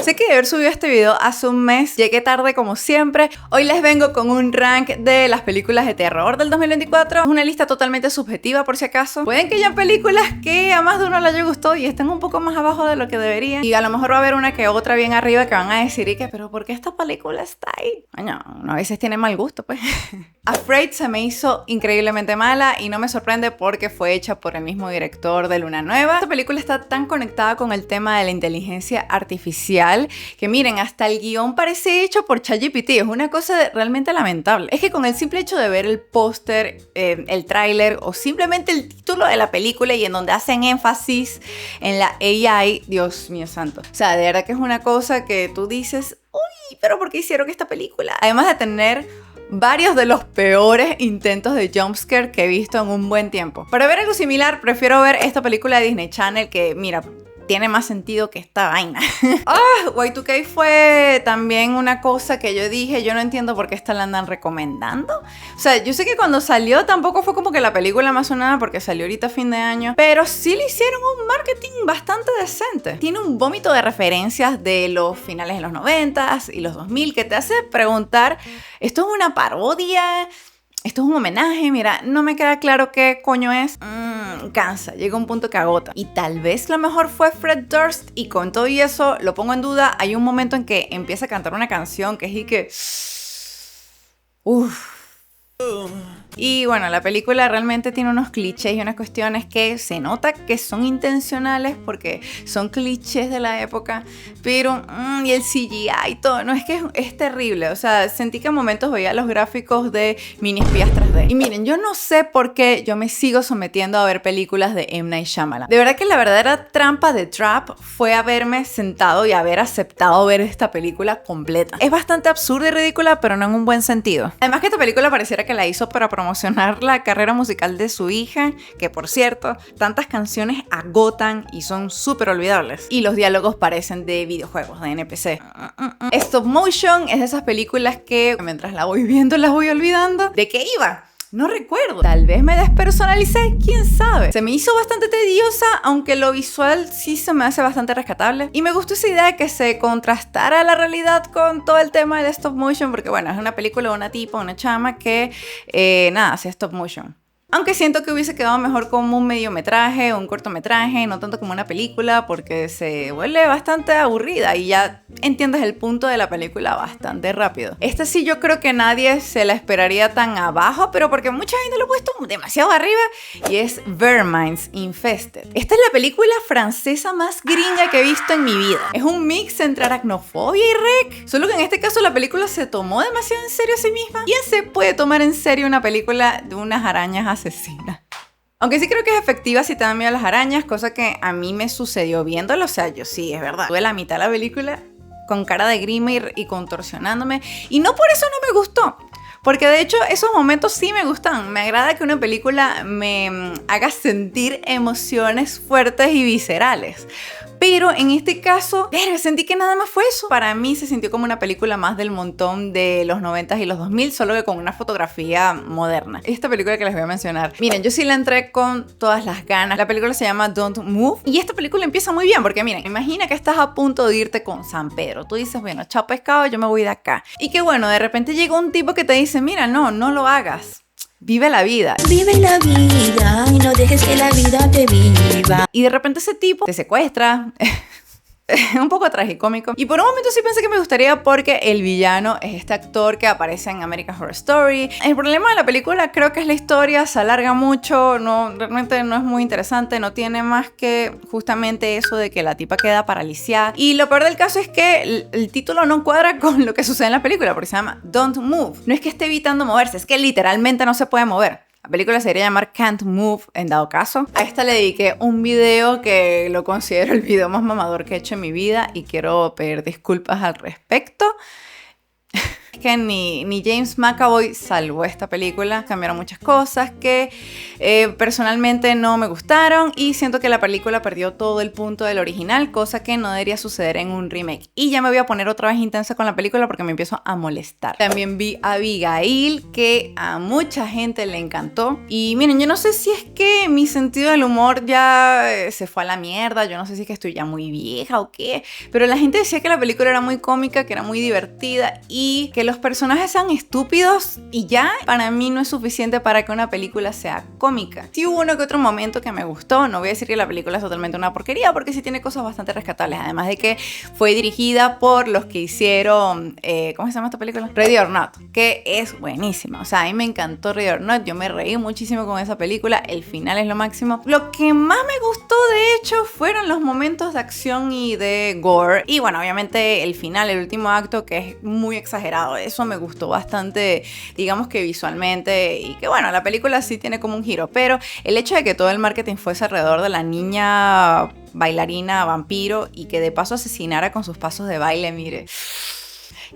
Sé que de haber subido este video hace un mes, llegué tarde como siempre. Hoy les vengo con un rank de las películas de terror del 2024. Es una lista totalmente subjetiva por si acaso. Pueden que haya películas que a más de uno le haya gustado y estén un poco más abajo de lo que deberían. Y a lo mejor va a haber una que otra bien arriba que van a decir y que, pero ¿por qué esta película está ahí? Bueno, uno a veces tiene mal gusto, pues. Afraid se me hizo increíblemente mala y no me sorprende porque fue hecha por el mismo director de Luna Nueva. Esta película está tan conectada con el tema de la inteligencia artificial que miren, hasta el guión parece hecho por ChatGPT. Es una cosa realmente lamentable. Es que con el simple hecho de ver el póster, el tráiler o simplemente el título de la película y en donde hacen énfasis en la AI, Dios mío santo. O sea, de verdad que es una cosa que tú dices, uy, pero ¿por qué hicieron esta película? Además de tener varios de los peores intentos de jumpscare que he visto en un buen tiempo. Para ver algo similar, prefiero ver esta película de Disney Channel que, mira, tiene más sentido que esta vaina. Y2K fue también una cosa que yo dije, yo no entiendo por qué esta la andan recomendando. O sea, yo sé que cuando salió tampoco fue como que la película más sonada porque salió ahorita a fin de año, pero sí le hicieron un marketing bastante decente. Tiene un vómito de referencias de los finales de los 90s y los 2000 que te hace preguntar, ¿esto es una parodia? ¿Esto es un homenaje? Mira, no me queda claro qué coño es. Cansa, llega un punto que agota. Y tal vez lo mejor fue Fred Durst y con todo y eso lo pongo en duda. Hay un momento en que empieza a cantar una canción que es y que... Y bueno, la película realmente tiene unos clichés y unas cuestiones que se nota que son intencionales porque son clichés de la época, pero y el CGI y todo, no, es que es terrible. O sea, sentí que a momentos veía los gráficos de mini espías 3D. Y miren, yo no sé por qué yo me sigo sometiendo a ver películas de M. Night Shyamalan. De verdad que la verdadera trampa de Trap fue haberme sentado y haber aceptado ver esta película completa. Es bastante absurda y ridícula, pero no en un buen sentido. Además que esta película pareciera que la hizo para promocionar la carrera musical de su hija, que por cierto, tantas canciones agotan y son súper olvidables. Y los diálogos parecen de videojuegos, de NPC. Stop Motion es de esas películas que mientras la voy viendo las voy olvidando. ¿De qué iba? No recuerdo. Tal vez me despersonalicé, quién sabe. Se me hizo bastante tediosa, aunque lo visual sí se me hace bastante rescatable. Y me gustó esa idea de que se contrastara la realidad con todo el tema del stop motion, porque bueno, es una película de una tipa, una chama que, hace stop motion. Aunque siento que hubiese quedado mejor como un mediometraje o un cortometraje, no tanto como una película, porque se vuelve bastante aburrida y ya entiendes el punto de la película bastante rápido. Esta sí yo creo que nadie se la esperaría tan abajo, pero porque mucha gente lo ha puesto demasiado arriba, y es Vermines Infested. Esta es la película francesa más gringa que he visto en mi vida. Es un mix entre aracnofobia y rec, solo que en este caso la película se tomó demasiado en serio a sí misma. ¿Quién se puede tomar en serio una película de unas arañas asesina? Aunque sí creo que es efectiva si te dan miedo a las arañas, cosa que a mí me sucedió viéndolo. O sea, yo sí, es verdad, tuve la mitad de la película con cara de grima y contorsionándome, y no por eso no me gustó, porque de hecho esos momentos sí me gustan. Me agrada que una película me haga sentir emociones fuertes y viscerales. Pero en este caso, sentí que nada más fue eso. Para mí se sintió como una película más del montón de los 90s y los 2000, solo que con una fotografía moderna. Esta película que les voy a mencionar, miren, yo sí la entré con todas las ganas. La película se llama Don't Move y esta película empieza muy bien porque miren, imagina que estás a punto de irte con San Pedro. Tú dices, bueno, chao pescado, yo me voy de acá. Y que bueno, de repente llega un tipo que te dice, mira, no lo hagas. Vive la vida. Vive la vida y no dejes que la vida te viva. Y de repente ese tipo te secuestra. Un poco tragicómico. Y por un momento sí pensé que me gustaría porque el villano es este actor que aparece en American Horror Story. El problema de la película creo que es la historia, se alarga mucho, realmente no es muy interesante, no tiene más que justamente eso de que la tipa queda paralizada. Y lo peor del caso es que el título no cuadra con lo que sucede en la película, porque se llama Don't Move. No es que esté evitando moverse, es que literalmente no se puede mover. La película se debería llamar Can't Move en dado caso. A esta le dediqué un video que lo considero el video más mamador que he hecho en mi vida y quiero pedir disculpas al respecto. que ni James McAvoy salvó esta película. Cambiaron muchas cosas que personalmente no me gustaron y siento que la película perdió todo el punto del original, cosa que no debería suceder en un remake. Y ya me voy a poner otra vez intensa con la película porque me empiezo a molestar. También vi Abigail, que a mucha gente le encantó. Y miren, yo no sé si es que mi sentido del humor ya se fue a la mierda, yo no sé si es que estoy ya muy vieja o qué, pero la gente decía que la película era muy cómica, que era muy divertida y que los personajes sean estúpidos y ya, para mí no es suficiente para que una película sea cómica. Sí hubo uno que otro momento que me gustó, no voy a decir que la película es totalmente una porquería porque sí tiene cosas bastante rescatables, además de que fue dirigida por los que hicieron, ¿cómo se llama esta película? Ready or Not, que es buenísima, o sea, a mí me encantó Ready or Not, yo me reí muchísimo con esa película, el final es lo máximo. Lo que más me gustó de hecho fueron los momentos de acción y de gore, y bueno, obviamente el final, el último acto, que es muy exagerado, eso me gustó bastante, digamos que visualmente, y que bueno, la película sí tiene como un giro, pero el hecho de que todo el marketing fuese alrededor de la niña bailarina vampiro y que de paso asesinara con sus pasos de baile, mire.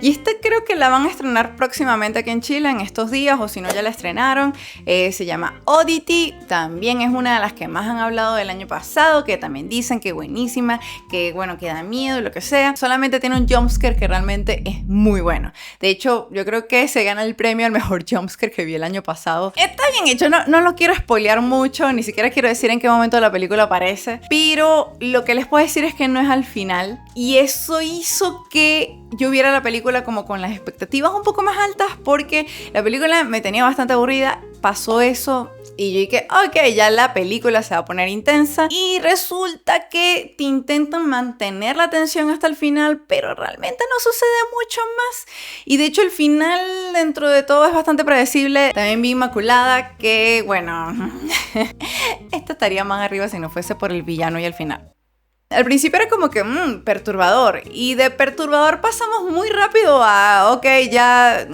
Y esta creo que la van a estrenar próximamente aquí en Chile en estos días, o si no ya la estrenaron. Se llama Oddity, también es una de las que más han hablado del año pasado, que también dicen que buenísima, que bueno, que da miedo y lo que sea. Solamente tiene un jumpscare que realmente es muy bueno. De hecho, yo creo que se gana el premio al mejor jumpscare que vi el año pasado. Está bien hecho, no lo quiero spoilear mucho, ni siquiera quiero decir en qué momento de la película aparece, pero lo que les puedo decir es que no es al final, y eso hizo que yo viera la película como con las expectativas un poco más altas, porque la película me tenía bastante aburrida, pasó eso y yo dije, ok, ya la película se va a poner intensa, y resulta que te intentan mantener la tensión hasta el final, pero realmente no sucede mucho más, y de hecho el final dentro de todo es bastante predecible. También vi Inmaculada, que bueno, esta estaría más arriba si no fuese por el villano y el final. Al principio era como que perturbador, y de perturbador pasamos muy rápido a ok, ya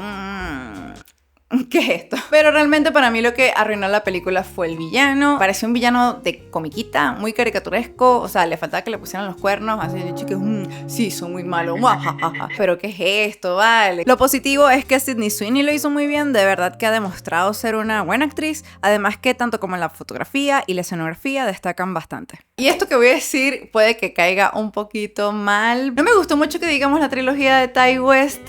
¿qué es esto? Pero realmente para mí lo que arruinó la película fue el villano. Pareció un villano de comiquita, muy caricaturesco. O sea, le faltaba que le pusieran los cuernos. Así de chicos, sí, son muy malos. Pero ¿qué es esto? Vale. Lo positivo es que Sydney Sweeney lo hizo muy bien. De verdad que ha demostrado ser una buena actriz. Además que tanto como en la fotografía y la escenografía destacan bastante. Y esto que voy a decir puede que caiga un poquito mal. No me gustó mucho que digamos la trilogía de Ty West.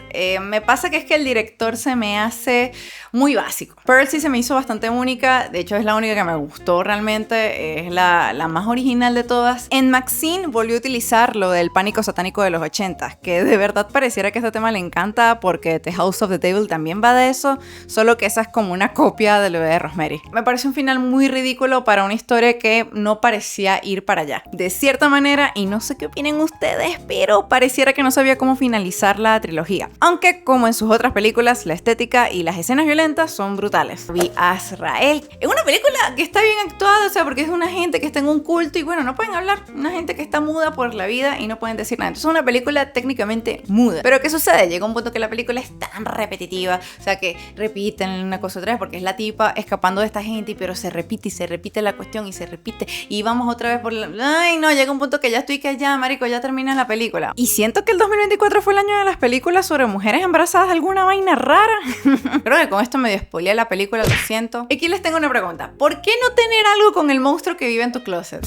Me pasa que es que el director se me hace muy básico. Pearl sí se me hizo bastante única, de hecho es la única que me gustó realmente, es la más original de todas. En Maxine volvió a utilizar lo del pánico satánico de los 80, que de verdad pareciera que este tema le encanta porque The House of the Devil también va de eso, solo que esa es como una copia del bebé de Rosemary. Me parece un final muy ridículo para una historia que no parecía ir para allá. De cierta manera, y no sé qué opinen ustedes, pero pareciera que no sabía cómo finalizar la trilogía. Aunque como en sus otras películas, la estética y las escenas violentas son brutales. Vi Azrael. Es una película que está bien actuada, o sea, porque es una gente que está en un culto y bueno, no pueden hablar. Una gente que está muda por la vida y no pueden decir nada. Entonces es una película técnicamente muda. Pero ¿qué sucede? Llega un punto que la película es tan repetitiva, o sea, que repiten una cosa otra vez porque es la tipa escapando de esta gente, pero se repite y se repite la cuestión y se repite y vamos otra vez por la... Ay, no, llega un punto que ya estoy que ya, marico, ya termina la película. Y siento que el 2024 fue el año de las películas sobre mujeres embarazadas, alguna vaina rara. Creo que con esto medio spoileé la película, lo siento. Aquí les tengo una pregunta. ¿Por qué no tener algo con el monstruo que vive en tu closet?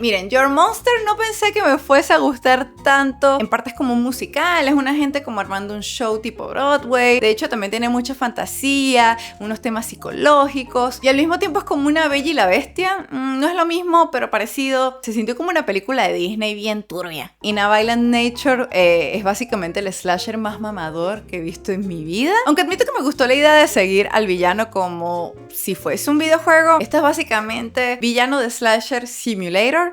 Miren, Your Monster no pensé que me fuese a gustar tanto. En parte es como un musical, es una gente como armando un show tipo Broadway. De hecho también tiene mucha fantasía, unos temas psicológicos y al mismo tiempo es como una Bella y la Bestia. No es lo mismo, pero parecido. Se sintió como una película de Disney bien turbia. In a Violent Nature es básicamente el slasher más mamador que he visto en mi vida. Aunque admito que me gustó la idea de seguir al villano como si fuese un videojuego. Este es básicamente villano de Slasher Simulator.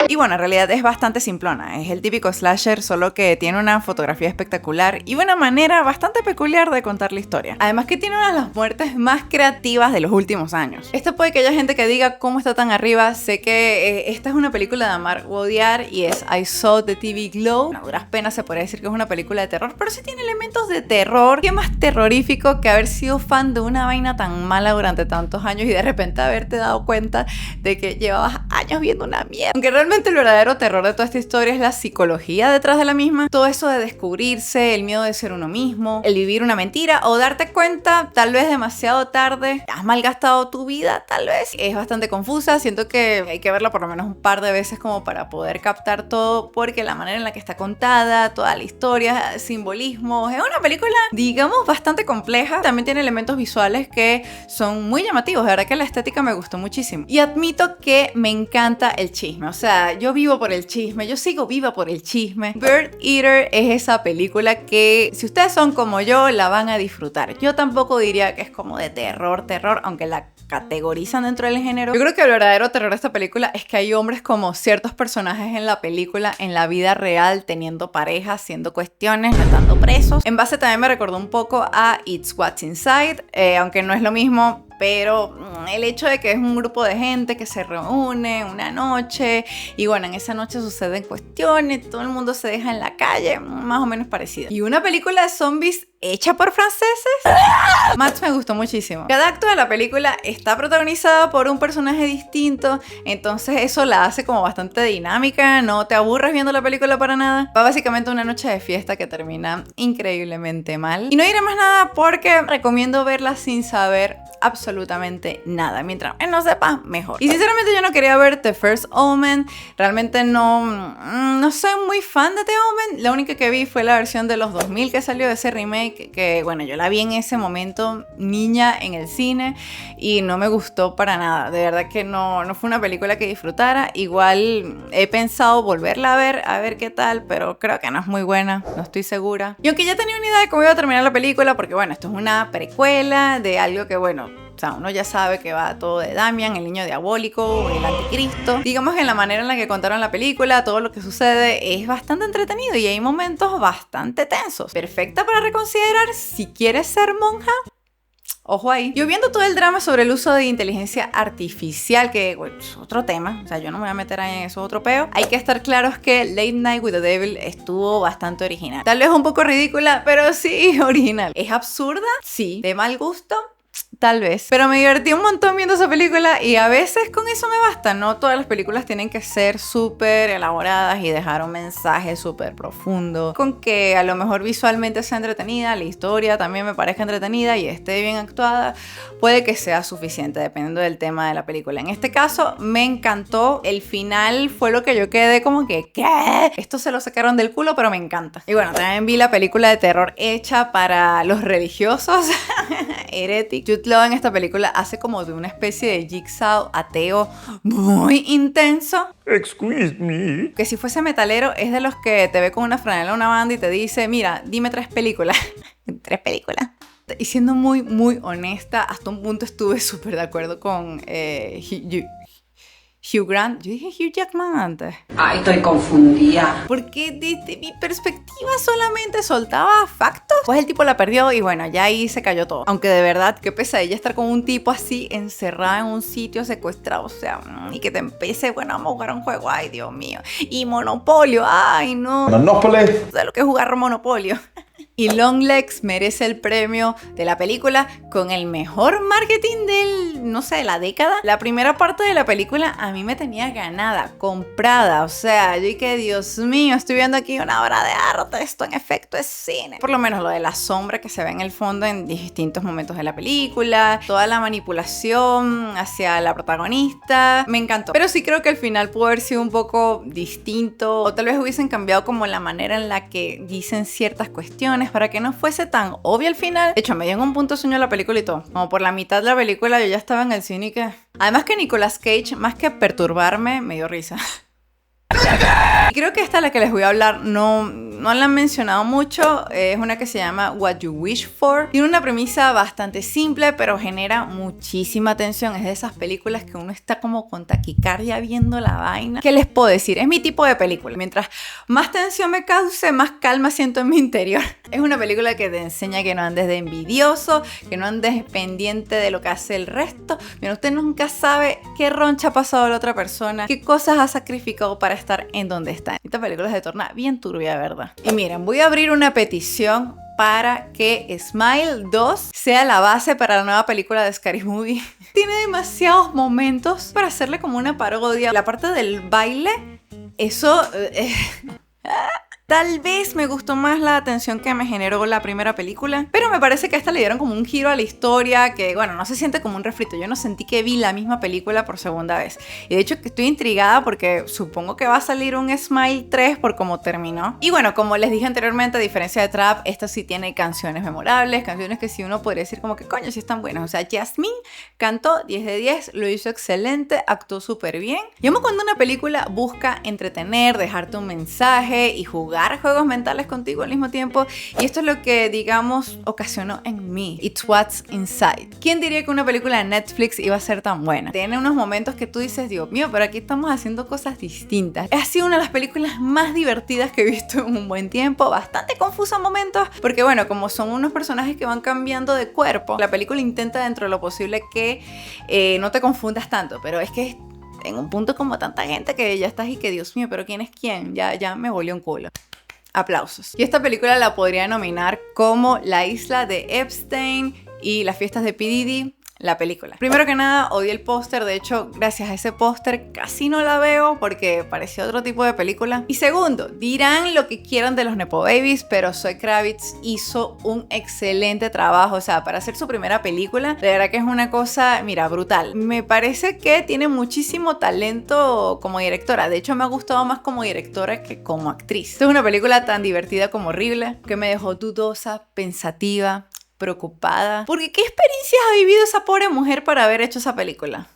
Y bueno, en realidad es bastante simplona. Es el típico slasher, solo que tiene una fotografía espectacular y una manera bastante peculiar de contar la historia. Además que tiene una de las muertes más creativas de los últimos años. Esto puede que haya gente que diga cómo está tan arriba. Sé que esta es una película de amar o odiar y es I Saw the TV Glow. A duras penas se podría decir que es una película de terror, pero sí tiene elementos de terror. ¿Qué más terrorífico que haber sido fan de una vaina tan mala durante tantos años y de repente haberte dado cuenta de que llevabas años viendo una da miedo. Aunque realmente el verdadero terror de toda esta historia es la psicología detrás de la misma. Todo eso de descubrirse, el miedo de ser uno mismo, el vivir una mentira o darte cuenta tal vez demasiado tarde, has malgastado tu vida tal vez. Es bastante confusa, siento que hay que verla por lo menos un par de veces como para poder captar todo, porque la manera en la que está contada, toda la historia, simbolismos, es una película, digamos, bastante compleja. También tiene elementos visuales que son muy llamativos, de verdad que la estética me gustó muchísimo. Y admito que me encanta el chisme, o sea, yo vivo por el chisme, yo sigo viva por el chisme. Bird Eater es esa película que, si ustedes son como yo, la van a disfrutar. Yo tampoco diría que es como de terror, aunque la categorizan dentro del género. Yo creo que el verdadero terror de esta película es que hay hombres como ciertos personajes en la película, en la vida real, teniendo parejas, haciendo cuestiones, estando presos. En base también me recordó un poco a It's What's Inside, aunque no es lo mismo. Pero el hecho de que es un grupo de gente que se reúne una noche y bueno, en esa noche suceden cuestiones, todo el mundo se deja en la calle, más o menos parecido. Y una película de zombies hecha por franceses. Max me gustó muchísimo. Cada acto de la película está protagonizado por un personaje distinto, entonces eso la hace como bastante dinámica, no te aburres viendo la película para nada. Va básicamente una noche de fiesta que termina increíblemente mal. Y no diré más nada porque recomiendo verla sin saber absolutamente nada. Mientras no sepa, mejor. Y sinceramente yo no quería ver The First Omen. Realmente no soy muy fan de The Omen. La única que vi fue la versión de los 2000 que salió de ese remake, que bueno, yo la vi en ese momento niña en el cine y no me gustó para nada. De verdad que no fue una película que disfrutara. Igual he pensado volverla a ver qué tal, pero creo que no es muy buena, no estoy segura. Y aunque ya tenía una idea de cómo iba a terminar la película, porque bueno, esto es una precuela de algo que bueno, o sea, uno ya sabe que va todo de Damian, el niño diabólico, el anticristo. Digamos que en la manera en la que contaron la película, todo lo que sucede es bastante entretenido y hay momentos bastante tensos. Perfecta para reconsiderar si quieres ser monja. Ojo ahí. Yo viendo todo el drama sobre el uso de inteligencia artificial, que bueno, es otro tema, o sea, yo no me voy a meter ahí en eso, otro peo. Hay que estar claros que Late Night with the Devil estuvo bastante original. Tal vez un poco ridícula, pero sí original. ¿Es absurda? Sí. ¿De mal gusto? Tal vez. Pero me divertí un montón viendo esa película y a veces con eso me basta. No todas las películas tienen que ser súper elaboradas y dejar un mensaje súper profundo. Con que a lo mejor visualmente sea entretenida, la historia también me parezca entretenida y esté bien actuada, puede que sea suficiente dependiendo del tema de la película. En este caso me encantó. El final fue lo que yo quedé como que ¿qué? Esto se lo sacaron del culo, pero me encanta. Y bueno, también vi la película de terror hecha para los religiosos. Heretic. Jude Law en esta película hace como de una especie de Jigsaw ateo muy intenso. Excuse me. Que si fuese metalero es de los que te ve con una franela a una banda y te dice, mira, dime 3 películas. 3 películas. Y siendo muy, muy honesta, hasta un punto estuve súper de acuerdo con Hugh Grant. Yo dije Hugh Jackman antes. Ay, estoy confundida. Porque desde mi perspectiva solamente soltaba factos. Pues el tipo la perdió y bueno, ya ahí se cayó todo. Aunque de verdad, qué pesadilla estar con un tipo así encerrado en un sitio secuestrado. O sea, y que te empiece, bueno, vamos a jugar un juego. Ay, Dios mío. Y Monopolio. Ay, no. Monopoly. O sea, lo que es jugar Monopolio. Y Longlegs merece el premio de la película con el mejor marketing del, no sé, de la década. La primera parte de la película a mí me tenía ganada, comprada. O sea, yo dije, Dios mío, estoy viendo aquí una obra de arte. Esto en efecto es cine. Por lo menos lo de la sombra que se ve en el fondo en distintos momentos de la película. Toda la manipulación hacia la protagonista. Me encantó. Pero sí creo que el final pudo haber sido un poco distinto. O tal vez hubiesen cambiado como la manera en la que dicen ciertas cuestiones para que no fuese tan obvio al final. De hecho, me dio en un punto sueño la película y todo. Como por la mitad de la película yo ya estaba en el cine y que... Además que Nicolas Cage, más que perturbarme, me dio risa. Y creo que esta es la que les voy a hablar, no la han mencionado mucho, es una que se llama What You Wish For. Tiene una premisa bastante simple, pero genera muchísima tensión. Es de esas películas que uno está como con taquicardia viendo la vaina. ¿Qué les puedo decir? Es mi tipo de película. Mientras más tensión me cause, más calma siento en mi interior. Es una película que te enseña que no andes de envidioso, que no andes pendiente de lo que hace el resto. Mira, usted nunca sabe qué roncha ha pasado a la otra persona, qué cosas ha sacrificado para estar en donde está. Esta película se torna bien turbia, de verdad. Y miren, voy a abrir una petición para que Smile 2 sea la base para la nueva película de Scary Movie. Tiene demasiados momentos para hacerle como una parodia. La parte del baile, eso... Tal vez me gustó más la atención que me generó la primera película, pero me parece que a esta le dieron como un giro a la historia que, bueno, no se siente como un refrito. Yo no sentí que vi la misma película por segunda vez. Y de hecho que estoy intrigada porque supongo que va a salir un Smile 3 por cómo terminó. Y bueno, como les dije anteriormente, a diferencia de Trap, esta sí tiene canciones memorables, canciones que sí uno podría decir como que coño, sí están buenas. O sea, Jasmine cantó 10 de 10, lo hizo excelente, actuó súper bien. Yo amo cuando una película busca entretener, dejarte un mensaje y jugar juegos mentales contigo al mismo tiempo, y esto es lo que, digamos, ocasionó en mí. It's What's Inside. ¿Quién diría que una película de Netflix iba a ser tan buena? Tiene unos momentos que tú dices, Dios mío, pero aquí estamos haciendo cosas distintas. Ha sido una de las películas más divertidas que he visto en un buen tiempo, bastante confusa en momentos, porque bueno, como son unos personajes que van cambiando de cuerpo, la película intenta dentro de lo posible que no te confundas tanto, pero es que en un punto como tanta gente que ya estás y que Dios mío, pero ¿quién es quién? Ya me volvió un culo. Aplausos. Y esta película la podría denominar como La isla de Epstein y las fiestas de P. Diddy, la película. Primero que nada, odié el póster. De hecho, gracias a ese póster casi no la veo porque parecía otro tipo de película. Y segundo, dirán lo que quieran de los Nepo Babies, pero Zoe Kravitz hizo un excelente trabajo. O sea, para hacer su primera película, de verdad que es una cosa, mira, brutal. Me parece que tiene muchísimo talento como directora. De hecho, me ha gustado más como directora que como actriz. Esta es una película tan divertida como horrible, que me dejó dudosa, pensativa, preocupada. Porque ¿qué experiencias ha vivido esa pobre mujer para haber hecho esa película?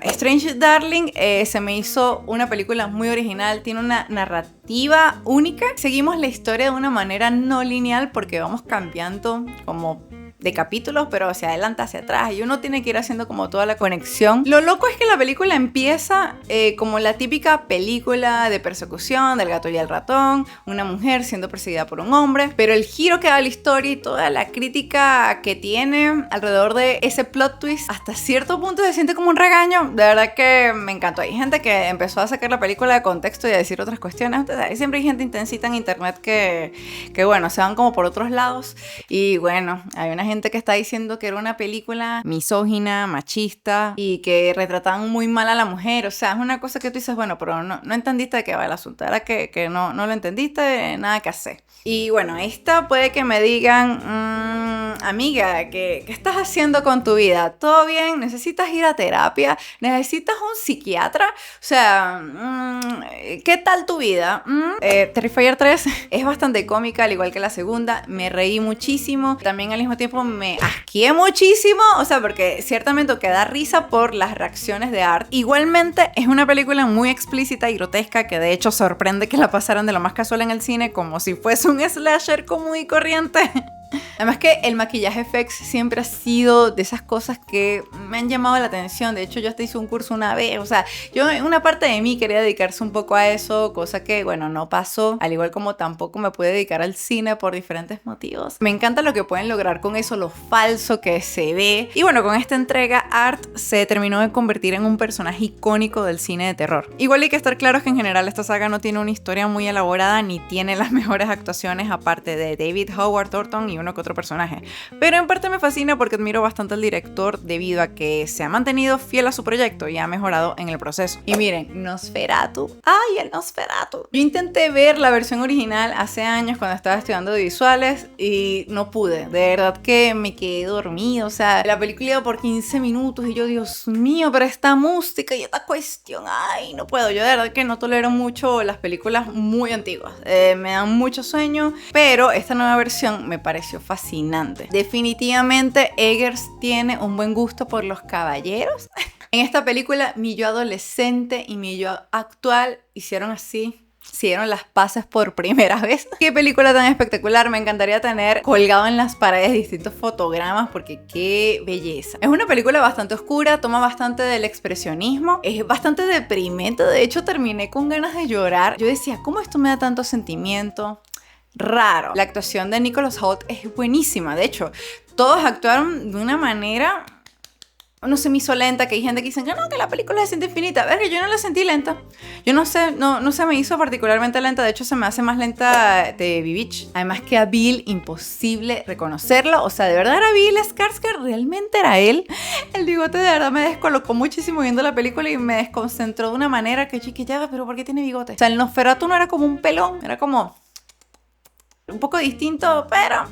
Strange Darling se me hizo una película muy original, tiene una narrativa única. Seguimos la historia de una manera no lineal porque vamos cambiando como de capítulos, pero hacia adelante, hacia atrás, y uno tiene que ir haciendo como toda la conexión. Lo loco es que la película empieza como la típica película de persecución del gato y el ratón, una mujer siendo perseguida por un hombre, pero el giro que da la historia y toda la crítica que tiene alrededor de ese plot twist, hasta cierto punto se siente como un regaño. De verdad que me encantó. Hay gente que empezó a sacar la película de contexto y a decir otras cuestiones. Siempre hay gente intensita en internet que bueno, se van como por otros lados, y bueno, hay una gente que está diciendo que era una película misógina, machista y que retrataban muy mal a la mujer. O sea, es una cosa que tú dices, bueno, pero no entendiste de qué va el asunto. Era que no lo entendiste, nada que hacer. Y bueno, esta puede que me digan, amiga, ¿qué estás haciendo con tu vida? ¿Todo bien? ¿Necesitas ir a terapia? ¿Necesitas un psiquiatra? O sea, ¿qué tal tu vida? Terrifier 3 es bastante cómica, al igual que la segunda. Me reí muchísimo. También al mismo tiempo me asqué muchísimo. O sea, porque ciertamente que da risa por las reacciones de Art. Igualmente es una película muy explícita y grotesca que de hecho sorprende que la pasaran de lo más casual en el cine como si fuese un slasher común y corriente. Además que el maquillaje FX siempre ha sido de esas cosas que me han llamado la atención. De hecho, yo hasta hice un curso una vez. O sea, una parte de mí quería dedicarse un poco a eso, cosa que, bueno, no pasó. Al igual como tampoco me pude dedicar al cine por diferentes motivos. Me encanta lo que pueden lograr con eso, lo falso que se ve. Y bueno, con esta entrega, Art se terminó de convertir en un personaje icónico del cine de terror. Igual hay que estar claros que en general esta saga no tiene una historia muy elaborada ni tiene las mejores actuaciones aparte de David Howard Thornton y uno que otro personaje, pero en parte me fascina porque admiro bastante al director debido a que se ha mantenido fiel a su proyecto y ha mejorado en el proceso. Y miren, Nosferatu, ¡ay, el Nosferatu! Yo intenté ver la versión original hace años cuando estaba estudiando de visuales y no pude, de verdad que me quedé dormido. O sea, la película iba por 15 minutos y yo, Dios mío, pero esta música y esta cuestión, ¡ay, no puedo! Yo de verdad que no tolero mucho las películas muy antiguas, me dan mucho sueño, pero esta nueva versión me pareció fascinante. Definitivamente Eggers tiene un buen gusto por los caballeros. En esta película mi yo adolescente y mi yo actual hicieron las paces por primera vez. Qué película tan espectacular. Me encantaría tener colgado en las paredes distintos fotogramas porque qué belleza. Es una película bastante oscura, toma bastante del expresionismo, es bastante deprimente. De hecho, terminé con ganas de llorar. Yo decía, ¿cómo esto me da tanto sentimiento? Raro. La actuación de Nicholas Hoult es buenísima. De hecho, todos actuaron de una manera no se me hizo lenta, que hay gente que dice que no, que la película se siente infinita. A ver, que yo no la sentí lenta. Yo no sé, no se me hizo particularmente lenta. De hecho, se me hace más lenta de Beach. Además que a Bill, imposible reconocerlo. O sea, ¿de verdad era Bill Skarsgård? ¿Realmente era él? El bigote de verdad me descolocó muchísimo viendo la película y me desconcentró de una manera que chiquilla, pero ¿por qué tiene bigote? O sea, el Nosferatu no era como un pelón, era como un poco distinto, pero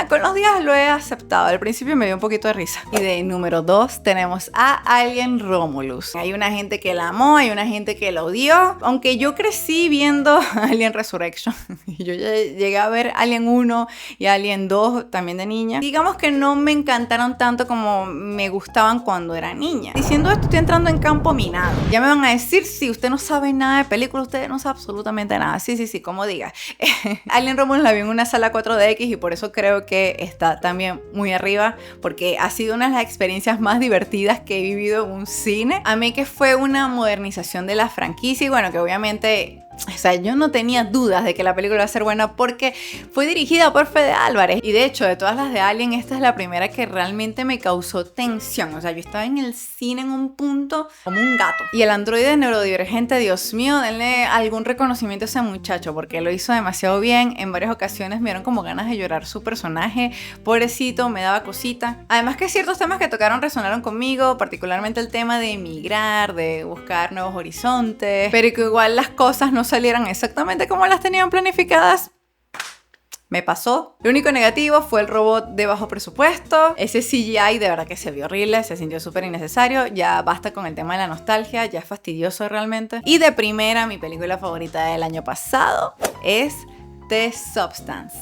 con los días lo he aceptado. Al principio me dio un poquito de risa. Y de número 2 tenemos a Alien Romulus. Hay una gente que la amó, hay una gente que la odió. Aunque yo crecí viendo Alien Resurrection. Y yo llegué a ver Alien 1 y Alien 2 también de niña. Digamos que no me encantaron tanto como me gustaban cuando era niña. Diciendo esto estoy entrando en campo minado. Ya me van a decir, si usted no sabe nada de películas, usted no sabe absolutamente nada. Sí, como diga. Alien Romulus la vi en una sala 4DX y por eso creo que está también muy arriba, porque ha sido una de las experiencias más divertidas que he vivido en un cine. A mí que fue una modernización de la franquicia y bueno, que obviamente... O sea, yo no tenía dudas de que la película iba a ser buena porque fue dirigida por Fede Álvarez. Y de hecho, de todas las de Alien, esta es la primera que realmente me causó tensión. O sea, yo estaba en el cine en un punto como un gato. Y el androide neurodivergente, Dios mío, denle algún reconocimiento a ese muchacho porque lo hizo demasiado bien. En varias ocasiones me dieron como ganas de llorar su personaje. Pobrecito, me daba cosita. Además que ciertos temas que tocaron resonaron conmigo, particularmente el tema de emigrar, de buscar nuevos horizontes, pero que igual las cosas no salieran exactamente como las tenían planificadas. Me pasó. Lo único negativo fue el robot de bajo presupuesto. Ese CGI de verdad que se vio horrible, se sintió súper innecesario. Ya basta con el tema de la nostalgia, ya es fastidioso realmente. Y de primera, mi película favorita del año pasado es The Substance.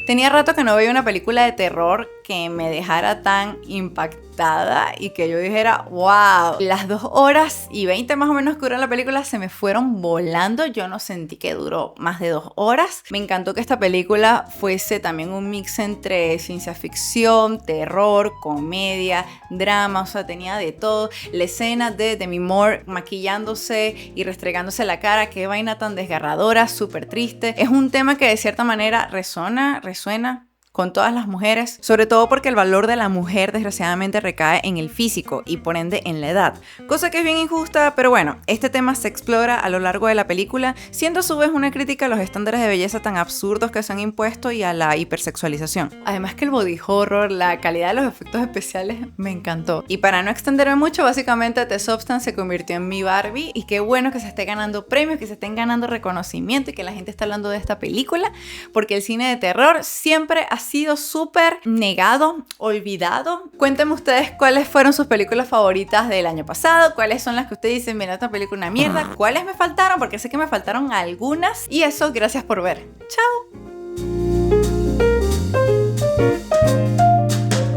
Tenía rato que no veía una película de terror que me dejara tan impactada y que yo dijera, wow, las 2 horas y 20 más o menos que duró la película se me fueron volando. Yo no sentí que duró más de 2 horas. Me encantó que esta película fuese también un mix entre ciencia ficción, terror, comedia, drama, o sea, tenía de todo. La escena de Demi Moore maquillándose y restregándose la cara, qué vaina tan desgarradora, súper triste. Es un tema que de cierta manera resuena con todas las mujeres, sobre todo porque el valor de la mujer desgraciadamente recae en el físico y por ende en la edad, cosa que es bien injusta, pero bueno, este tema se explora a lo largo de la película, siendo a su vez una crítica a los estándares de belleza tan absurdos que se han impuesto y a la hipersexualización. Además que el body horror, la calidad de los efectos especiales me encantó. Y para no extenderme mucho, básicamente The Substance se convirtió en mi Barbie y qué bueno que se esté ganando premios, que se estén ganando reconocimiento y que la gente esté hablando de esta película, porque el cine de terror siempre ha sido súper negado, olvidado. Cuéntenme ustedes cuáles fueron sus películas favoritas del año pasado, cuáles son las que ustedes dicen, mira, esta película es una mierda, cuáles me faltaron, porque sé que me faltaron algunas. Y eso, gracias por ver. Chao.